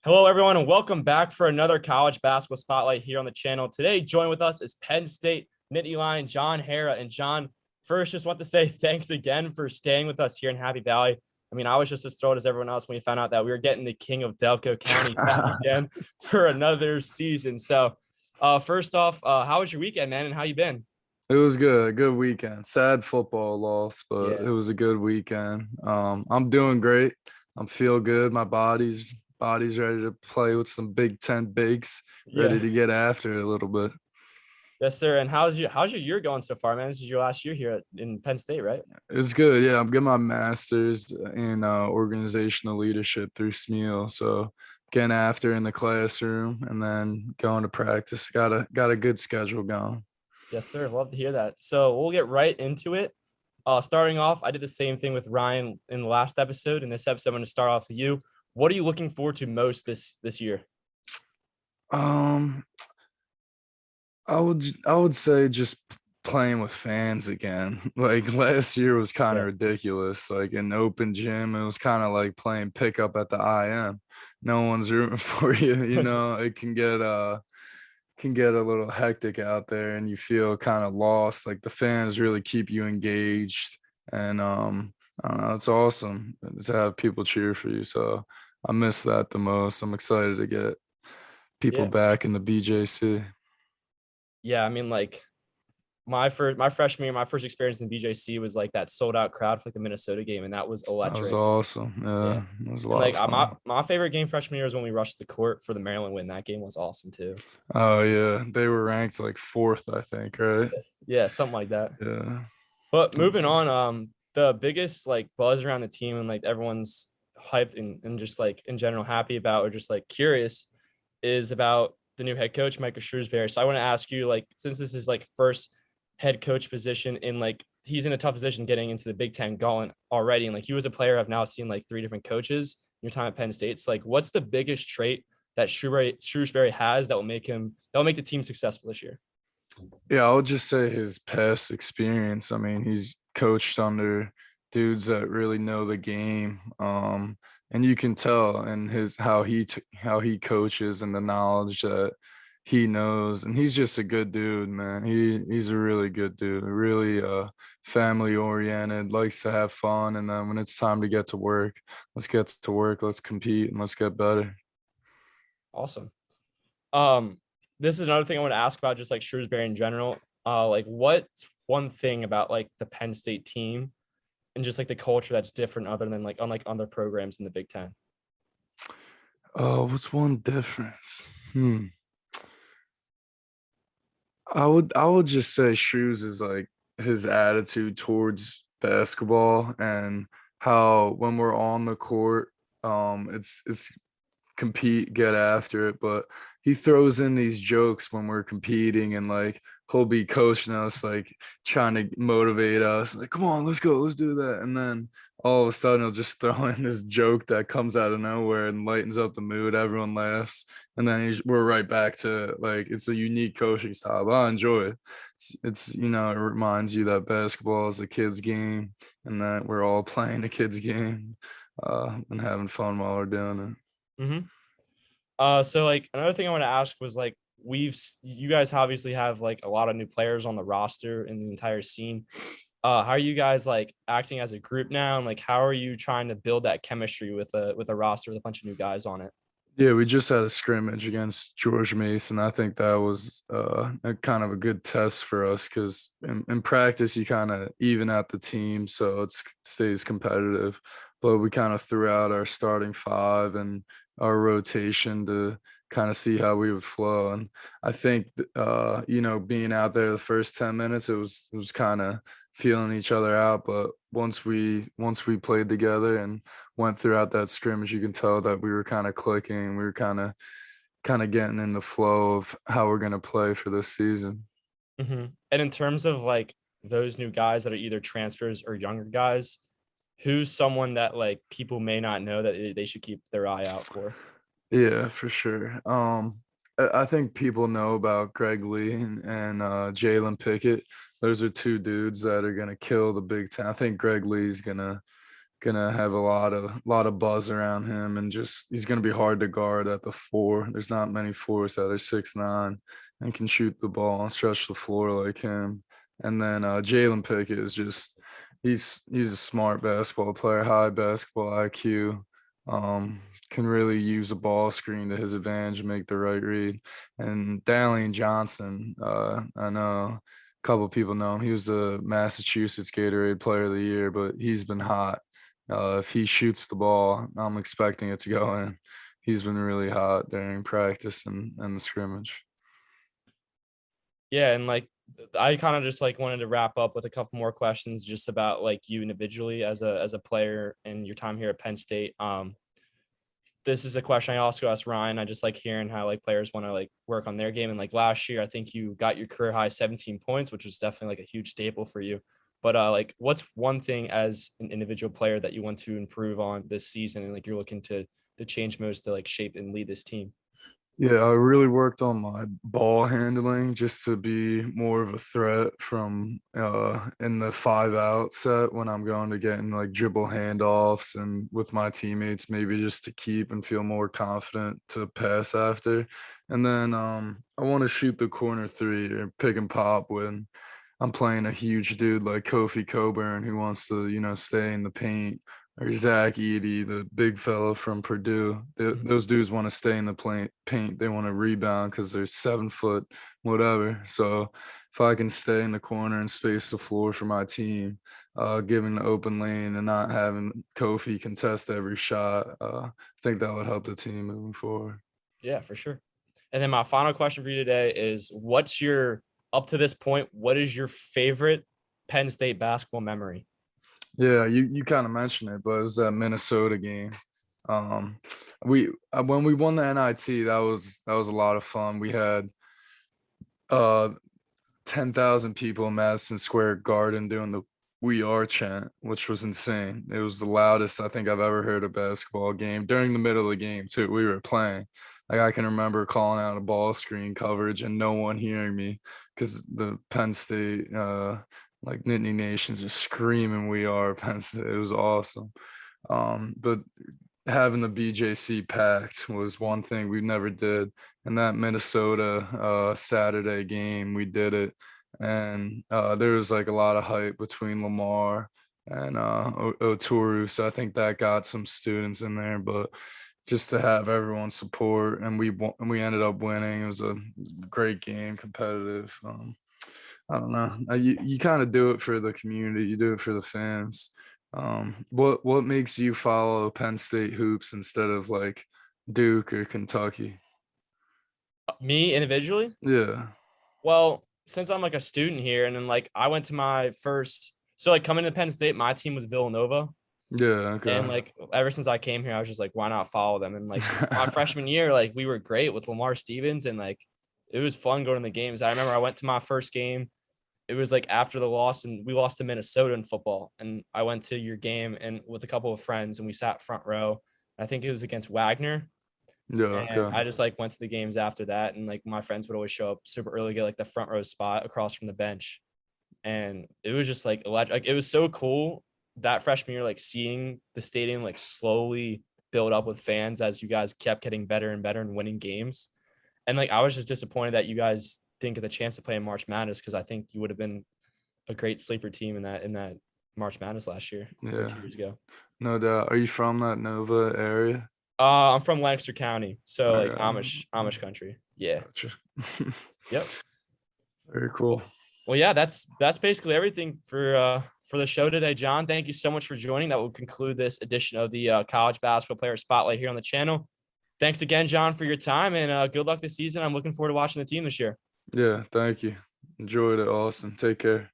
Hello, everyone, and welcome back for another college basketball spotlight here on the channel. Today, joined with us is Penn State Nittany Lion John Harrar. And John, first, just want to say thanks again for staying with us here in Happy Valley. I mean, I was just as thrilled as everyone else when we found out that we were getting the king of Delco County back again for another season. So, first off, how was your weekend, man, and how you been? It was good, a good weekend. Sad football loss, but it Yeah, was a good weekend. I'm doing great. I'm feel good. My body's ready to play with some Big Ten bigs, ready yeah, to get after it a little bit. yes, sir. And how's your year going so far, man? This is your last year here in Penn State, right? It's good. Yeah, I'm getting my master's in organizational leadership through SMEAL. So getting after in the classroom and then going to practice. Got a good schedule going. Yes, sir. Love to hear that. So we'll get right into it. Starting off, I did the same thing with Ryan in the last episode. In this episode, I'm going to start off with you. What are you looking forward to most this year? Um, I would say just playing with fans again. Like last year was kind of Yeah. ridiculous. Like in open gym, it was kind of like playing pickup at the IM. No one's rooting for you, It can get a little hectic out there and you feel kind of lost. Like the fans really keep you engaged and I don't know, it's awesome to have people cheer for you. So I miss that the most. I'm excited to get people Yeah. back in the BJC. Yeah. I mean, like my freshman year, my first experience in BJC was like that sold out crowd for like the Minnesota game, and that was That was electric. awesome. Yeah. Yeah, it was a And lot like of my fun. my favorite game freshman year was when we rushed the court for the Maryland win. That game was awesome too. Oh yeah, they were ranked like fourth, I think, right? Yeah, something like that. Yeah. But That was moving on, the biggest like buzz around the team and like everyone's hyped and just like in general happy about or just like curious is about the new head coach, Micah Shrewsberry. So I want to ask you, like, since this is like first head coach position in like he's in a tough position getting into the Big Ten gauntlet already. And like you as a player have now seen like three different coaches in your time at Penn State. So like what's the biggest trait that Shrewsberry has that will make the team successful this year? Yeah, I would just say his past experience. I mean, he's coached under dudes that really know the game. And you can tell in his how he coaches and the knowledge that he knows. And he's just a good dude, man. He's a really good dude, really family oriented, likes to have fun. And then when it's time to get to work, let's get to work, let's compete and let's get better. Awesome. Um, this is another thing I want to ask about, just like Shrewsbury in general. Like what's one thing about like the Penn State team and just like the culture that's different other than like unlike other programs in the Big Ten? Oh, what's one difference? I would just say Shoes is like his attitude towards basketball and how when we're on the court, it's compete, get after it. But he throws in these jokes when we're competing and like he'll be coaching us, like trying to motivate us, like, come on, let's go, let's do that. And then all of a sudden he'll just throw in this joke that comes out of nowhere and lightens up the mood. Everyone laughs. And then we're right back to like it's a unique coaching style. I enjoy it. It reminds you that basketball is a kid's game and that we're all playing a kid's game and having fun while we're doing it. Mm-hmm. So like another thing I want to ask was like you guys obviously have like a lot of new players on the roster in the entire scene. How are you guys like acting as a group now, and like how are you trying to build that chemistry with a roster with a bunch of new guys on it? Yeah, we just had a scrimmage against George Mason. I think that was a kind of a good test for us because in practice you kind of even out the team, so it stays competitive. But we kind of threw out our starting five and our rotation to kind of see how we would flow. And I think being out there the first 10 minutes, it was kind of feeling each other out. But once we played together and went throughout that scrimmage, you can tell that we were kind of clicking. We were kind of getting in the flow of how we're going to play for this season. Mm-hmm. And in terms of like those new guys that are either transfers or younger guys, who's someone that like people may not know that they should keep their eye out for? Yeah, for sure. I think people know about Greg Lee and Jalen Pickett. Those are two dudes that are gonna kill the Big Ten. I think Greg Lee's gonna gonna have a lot of buzz around him, and just he's gonna be hard to guard at the four. There's not many fours that are 6'9" and can shoot the ball and stretch the floor like him. And then Jalen Pickett is just he's a smart basketball player, high basketball IQ. Can really use a ball screen to his advantage and make the right read. And Dalian Johnson, I know a couple of people know him. He was the Massachusetts Gatorade Player of the Year, but he's been hot. If he shoots the ball, I'm expecting it to go in. He's been really hot during practice and the scrimmage. Yeah, and like I kind of just like wanted to wrap up with a couple more questions just about like you individually as a player and your time here at Penn State. This is a question I also asked Ryan. I just like hearing how like players want to like work on their game. And like last year, I think you got your career high 17 points, which was definitely like a huge staple for you. But like what's one thing as an individual player that you want to improve on this season and like you're looking to change most to like shape and lead this team? Yeah, I really worked on my ball handling just to be more of a threat from in the 5-out set when I'm going to get in like dribble handoffs and with my teammates, maybe just to keep and feel more confident to pass after. And then I want to shoot the corner three or pick and pop when I'm playing a huge dude like Kofi Coburn who wants to, stay in the paint, or Zach Edey, the big fella from Purdue. Those dudes want to stay in the paint. They want to rebound because they're 7 foot, whatever. So if I can stay in the corner and space the floor for my team, giving the open lane and not having Kofi contest every shot, I think that would help the team moving forward. Yeah, for sure. And then my final question for you today is what's your up to this point, what is your favorite Penn State basketball memory? Yeah, you kind of mentioned it, but it was that Minnesota game. Um, we when we won the NIT, that was a lot of fun. We had uh 10,000 people in Madison Square Garden doing the "We Are" chant, which was insane. It was the loudest I think I've ever heard a basketball game during the middle of the game too. We were playing. Like I can remember calling out a ball screen coverage and no one hearing me because the Penn State like Nittany Nations just screaming "We Are" Penn State. It was awesome. But having the BJC packed was one thing we never did. And that Minnesota Saturday game, we did it. And there was like a lot of hype between Lamar and Oturu. So I think that got some students in there. But just to have everyone's support, and we ended up winning. It was a great game, competitive. I don't know. You kind of do it for the community. You do it for the fans. What makes you follow Penn State hoops instead of like Duke or Kentucky? Me individually? Yeah. Well, since I'm like a student here and then like I went to my first so like coming to Penn State, my team was Villanova. Yeah. And Okay. like ever since I came here, I was just like, why not follow them? And like my freshman year, like we were great with Lamar Stevens and like it was fun going to the games. I remember I went to my first game. It was like after the loss and we lost to Minnesota in football. And I went to your game and with a couple of friends and we sat front row. I think it was against Wagner. Yeah. And Okay. I just like went to the games after that. And like my friends would always show up super early, get like the front row spot across from the bench. And it was just like electric. Like it was so cool that freshman year, like seeing the stadium like slowly build up with fans as you guys kept getting better and better and winning games. And like I was just disappointed that you guys didn't get the chance to play in March Madness because I think you would have been a great sleeper team in that March Madness last year or Yeah. 2 years ago. No doubt. Are you from that Nova area? I'm from Lancaster County, so like Okay. Amish country. Yeah. Gotcha. Yep. Very cool. Well, yeah, that's basically everything for the show today, John. Thank you so much for joining. That will conclude this edition of the college basketball player spotlight here on the channel. Thanks again, John, for your time and good luck this season. I'm looking forward to watching the team this year. Yeah. Thank you. Enjoyed it, Austin. Take care.